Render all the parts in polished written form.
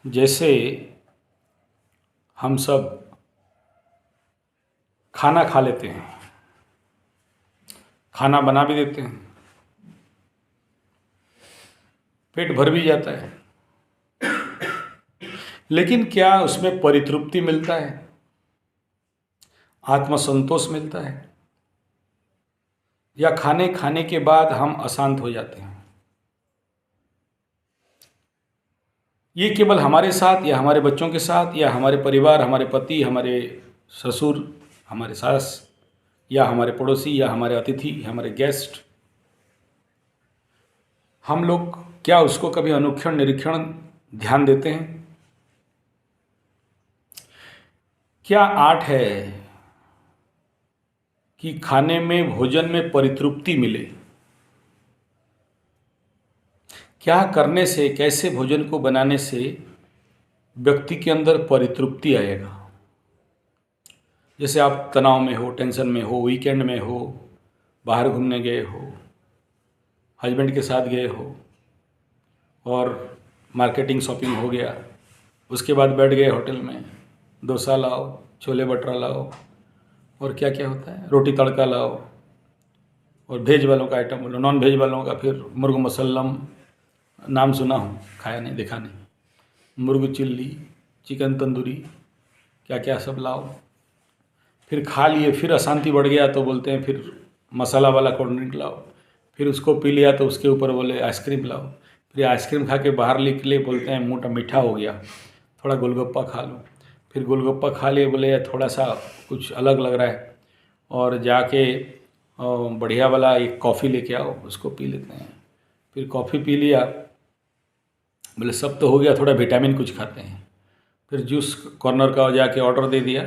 जैसे हम सब खाना खा लेते हैं, खाना बना भी देते हैं, पेट भर भी जाता है, लेकिन क्या उसमें परितृप्ति मिलता है, आत्मसंतोष मिलता है, या खाने खाने के बाद हम अशांत हो जाते हैं? ये केवल हमारे साथ या हमारे बच्चों के साथ या हमारे परिवार, हमारे पति, हमारे ससुर, हमारे सास, या हमारे पड़ोसी, या हमारे अतिथि, हमारे गेस्ट, हम लोग क्या उसको कभी अनुक्षण निरीक्षण ध्यान देते हैं? क्या आर्ट है कि खाने में, भोजन में परितृप्ति मिले? क्या करने से, कैसे भोजन को बनाने से व्यक्ति के अंदर परितृप्ति आएगा? जैसे आप तनाव में हो, टेंशन में हो, वीकेंड में हो, बाहर घूमने गए हो, हस्बैंड के साथ गए हो और मार्केटिंग शॉपिंग हो गया, उसके बाद बैठ गए होटल में, डोसा लाओ, छोले भटूरा लाओ, और क्या क्या होता है, रोटी तड़का लाओ, और वेज वालों का आइटम बोलो, नॉन वेज वालों का फिर मुर्ग मुसल्लम, नाम सुना हूँ, खाया नहीं, देखा नहीं, मुर्ग चिल्ली, चिकन तंदूरी, क्या क्या सब लाओ, फिर खा लिए, फिर अशांति बढ़ गया तो बोलते हैं फिर मसाला वाला कोल्ड ड्रिंक लाओ, फिर उसको पी लिया तो उसके ऊपर बोले आइसक्रीम लाओ, फिर आइसक्रीम खा के बाहर निकले, बोलते हैं मुँह मीठा हो गया, थोड़ा गोलगप्पा खा लो, फिर गोलगप्पा खा लिए, बोले थोड़ा सा कुछ अलग लग रहा है, और जाके बढ़िया वाला एक कॉफ़ी लेके आओ, उसको पी लेते हैं, फिर कॉफ़ी पी लिया, बोले सब तो हो गया, थोड़ा विटामिन कुछ खाते हैं, फिर जूस कॉर्नर का जाके ऑर्डर दे दिया,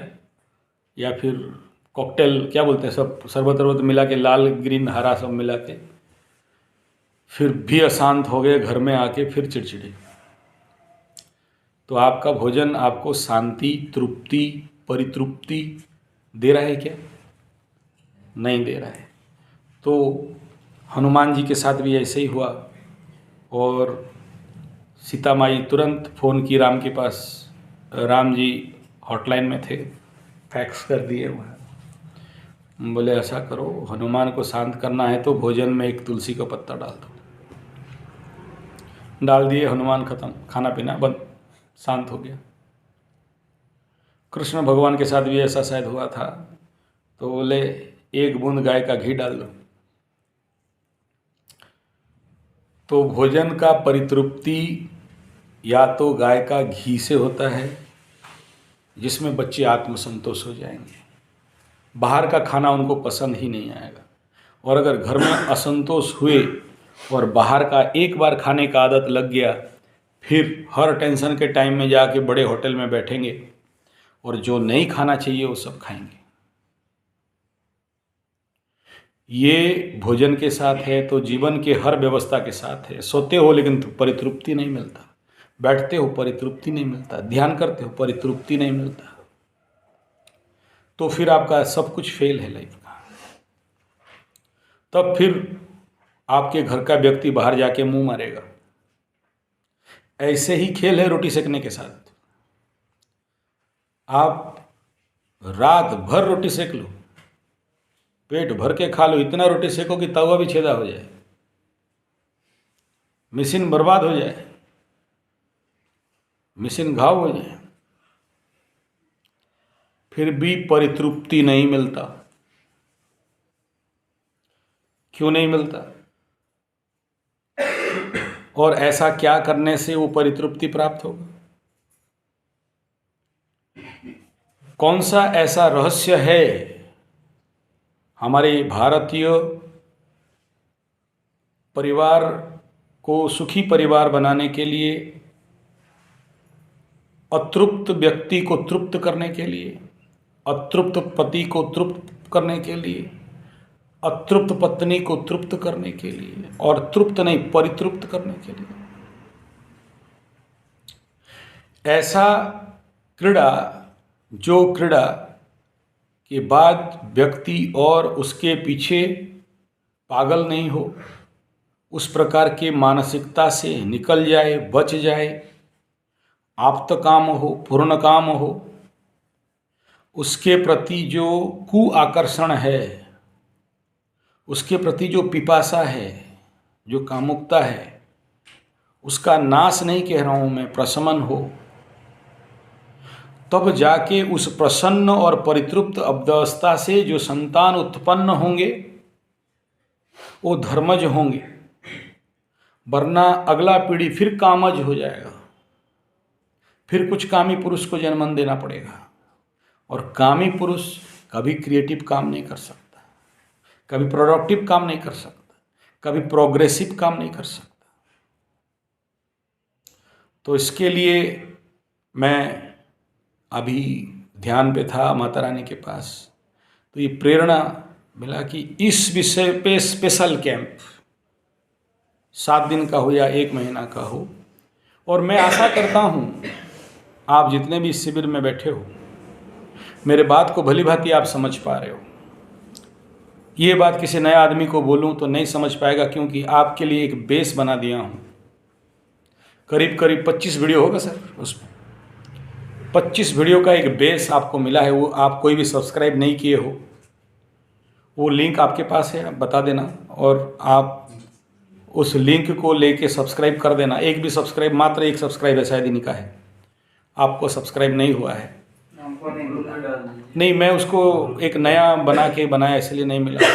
या फिर कॉकटेल क्या बोलते हैं, सब शरबत वरबत मिला के, लाल ग्रीन हरा सब मिला के, फिर भी अशांत हो गए, घर में आके फिर चिड़चिड़े। तो आपका भोजन आपको शांति, तृप्ति, परितृप्ति दे रहा है क्या? नहीं दे रहा है। तो हनुमान जी के साथ भी ऐसे ही हुआ, और सीता माई तुरंत फ़ोन की राम के पास, राम जी हॉटलाइन में थे, फैक्स कर दिए वहाँ, बोले ऐसा करो, हनुमान को शांत करना है तो भोजन में एक तुलसी का पत्ता डाल दो, डाल दिए, हनुमान खत्म, खाना पीना बंद, शांत हो गया। कृष्ण भगवान के साथ भी ऐसा शायद हुआ था, तो बोले एक बूंद गाय का घी डाल दो। तो भोजन का परितृप्ति या तो गाय का घी से होता है, जिसमें बच्चे आत्मसंतोष हो जाएंगे, बाहर का खाना उनको पसंद ही नहीं आएगा, और अगर घर में असंतोष हुए और बाहर का एक बार खाने का आदत लग गया, फिर हर टेंशन के टाइम में जाके बड़े होटल में बैठेंगे और जो नहीं खाना चाहिए वो सब खाएंगे। ये भोजन के साथ है तो जीवन के हर व्यवस्था के साथ है। सोते हो लेकिन परितृप्ति नहीं मिलता, बैठते हो परितृप्ति नहीं मिलता, ध्यान करते हो परितृप्ति नहीं मिलता, तो फिर आपका सब कुछ फेल है लाइफ का। तब फिर आपके घर का व्यक्ति बाहर जाके मुंह मारेगा। ऐसे ही खेल है रोटी सेकने के साथ। आप रात भर रोटी सेक लो, पेट भर के खा लो, इतना रोटी सेको कि तवा भी छेदा हो जाए, मशीन बर्बाद हो जाए, मशीन घाव हो जाए, फिर भी परितृप्ति नहीं मिलता। क्यों नहीं मिलता? और ऐसा क्या करने से वो परितृप्ति प्राप्त होगा? कौन सा ऐसा रहस्य है हमारे भारतीय परिवार को सुखी परिवार बनाने के लिए, अतृप्त व्यक्ति को तृप्त करने के लिए, अतृप्त पति को तृप्त करने के लिए, अतृप्त पत्नी को तृप्त करने के लिए, और तृप्त नहीं परितृप्त करने के लिए? ऐसा क्रीड़ा, जो क्रीड़ा के बाद व्यक्ति और उसके पीछे पागल नहीं हो, उस प्रकार के मानसिकता से निकल जाए, बच जाए, आप्त काम हो, पूर्ण काम हो, उसके प्रति जो कुआकर्षण है, उसके प्रति जो पिपासा है, जो कामुकता है, उसका नाश नहीं कह रहा हूँ मैं, प्रशमन हो, तब जाके उस प्रसन्न और परितृप्त अवस्था से जो संतान उत्पन्न होंगे वो धर्मज होंगे, वरना अगला पीढ़ी फिर कामज हो जाएगा, फिर कुछ कामी पुरुष को जन्म देना पड़ेगा। और कामी पुरुष कभी क्रिएटिव काम नहीं कर सकता, कभी प्रोडक्टिव काम नहीं कर सकता, कभी प्रोग्रेसिव काम नहीं कर सकता। तो इसके लिए मैं अभी ध्यान पे था माता रानी के पास, तो ये प्रेरणा मिला कि इस विषय पे स्पेशल कैंप 7 दिन का हो या 1 महीना का हो, और मैं आशा करता हूँ आप जितने भी इस शिविर में बैठे हो, मेरे बात को भली भांति आप समझ पा रहे हो। ये बात किसी नए आदमी को बोलूँ तो नहीं समझ पाएगा, क्योंकि आपके लिए एक बेस बना दिया हूँ। करीब करीब 25 वीडियो होगा सर, उसमें 25 वीडियो का एक बेस आपको मिला है। वो आप कोई भी सब्सक्राइब नहीं किए हो, वो लिंक आपके पास है, आप बता देना, और आप उस लिंक को लेके सब्सक्राइब कर देना। एक भी सब्सक्राइब, मात्र एक सब्सक्राइब है शायद इनका है, आपको सब्सक्राइब नहीं हुआ है। नहीं, मैं उसको एक नया बनाया इसलिए नहीं मिला।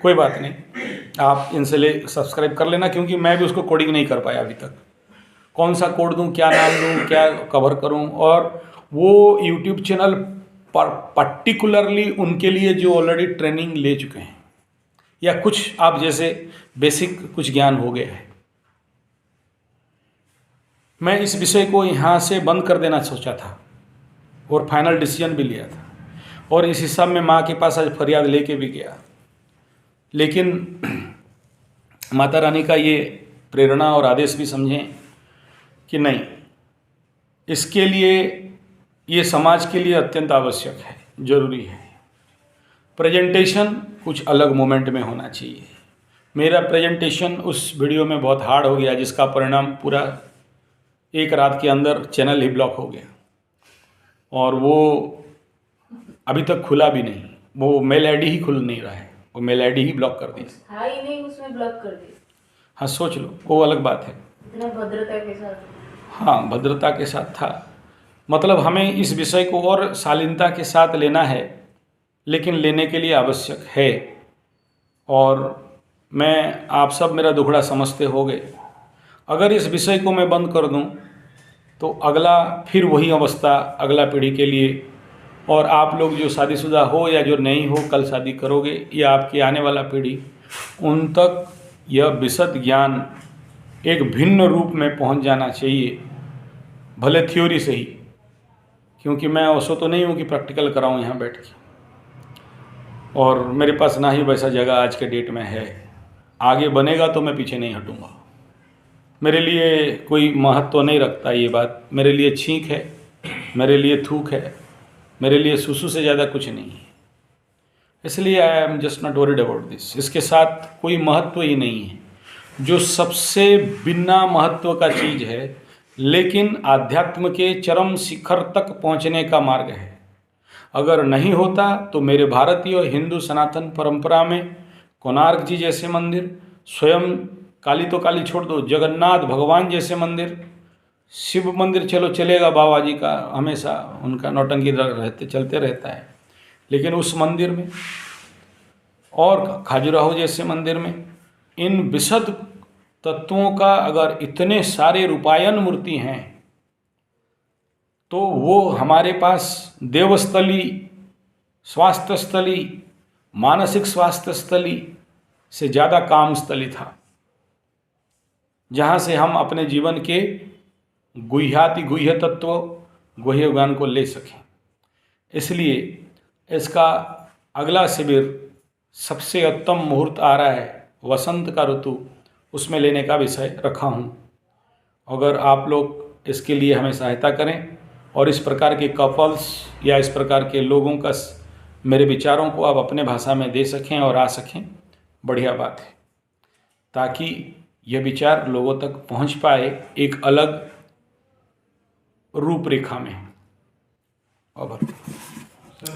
कोई बात नहीं, आप इनसे सब्सक्राइब कर लेना, क्योंकि मैं भी उसको कोडिंग नहीं कर पाया अभी तक। कौन सा कोड दूं, क्या नाम दूं, क्या कवर करूं, और वो यूट्यूब चैनल पर्टिकुलरली उनके लिए जो ऑलरेडी ट्रेनिंग ले चुके हैं, या कुछ आप जैसे बेसिक कुछ ज्ञान हो गया है। मैं इस विषय को यहाँ से बंद कर देना सोचा था और फाइनल डिसीजन भी लिया था, और इस हिसाब में माँ के पास आज फरियाद लेके भी गया। लेकिन माता रानी का ये प्रेरणा और आदेश भी समझें कि नहीं, इसके लिए ये समाज के लिए अत्यंत आवश्यक है, जरूरी है। प्रेजेंटेशन कुछ अलग मोमेंट में होना चाहिए। मेरा प्रेजेंटेशन उस वीडियो में बहुत हार्ड हो गया, जिसका परिणाम पूरा 1 रात के अंदर चैनल ही ब्लॉक हो गया, और वो अभी तक खुला भी नहीं। वो मेल आईडी ही खुल नहीं रहा है, वो मेल आईडी ही ब्लॉक कर दी। हाँ ही नहीं, उसमें ब्लॉक कर दी। हाँ, सोच लो, वो अलग बात है। इतना भद्रता के साथ। हाँ, भद्रता के साथ था। मतलब हमें इस विषय को और शालीनता के साथ लेना है, लेकिन लेने के लिए आवश्यक है। और मैं, आप सब मेरा दुखड़ा समझते होगे, अगर इस विषय को मैं बंद कर दूं तो अगला फिर वही अवस्था अगला पीढ़ी के लिए, और आप लोग जो शादीशुदा हो या जो नहीं हो, कल शादी करोगे, या आपकी आने वाला पीढ़ी, उन तक यह विशद ज्ञान एक भिन्न रूप में पहुंच जाना चाहिए, भले थ्योरी से ही, क्योंकि मैं ऐसा तो नहीं हूँ कि प्रैक्टिकल कराऊँ यहाँ बैठ के, और मेरे पास ना ही वैसा जगह आज के डेट में है। आगे बनेगा तो मैं पीछे नहीं हटूँगा। मेरे लिए कोई महत्व नहीं रखता ये बात। मेरे लिए छींक है, मेरे लिए थूक है, मेरे लिए सुसु से ज़्यादा कुछ नहीं है। इसलिए I am just not worried about this. इसके साथ कोई महत्व ही नहीं है। जो सबसे बिना महत्व का चीज़ है, लेकिन आध्यात्म के चरम शिखर तक पहुंचने का मार्ग है। अगर नहीं होता तो मेरे भारतीय हिंदू सनातन परंपरा में कोणार्क जी जैसे मंदिर, स्वयं काली तो काली छोड़ दो, जगन्नाथ भगवान जैसे मंदिर, शिव मंदिर चलो चलेगा, बाबा जी का हमेशा उनका नौटंकी चलते रहता है, लेकिन उस मंदिर में और खजुराहो जैसे मंदिर में इन विशद तत्वों का अगर इतने सारे रूपायन मूर्ति हैं, तो वो हमारे पास देवस्थली, स्वास्थ्य स्थली, मानसिक स्वास्थ्य स्थली से ज़्यादा काम स्थली था, जहाँ से हम अपने जीवन के गुह्याति गुह्य तत्व, गुह्य ज्ञान को ले सकें। इसलिए इसका अगला शिविर सबसे उत्तम मुहूर्त आ रहा है, वसंत का ऋतु, उसमें लेने का विषय रखा हूँ। अगर आप लोग इसके लिए हमें सहायता करें और इस प्रकार के कपल्स या इस प्रकार के लोगों का मेरे विचारों को आप अपने भाषा में दे सकें और आ सकें, बढ़िया बात है, ताकि यह विचार लोगों तक पहुंच पाए, एक अलग रूपरेखा में। आभार।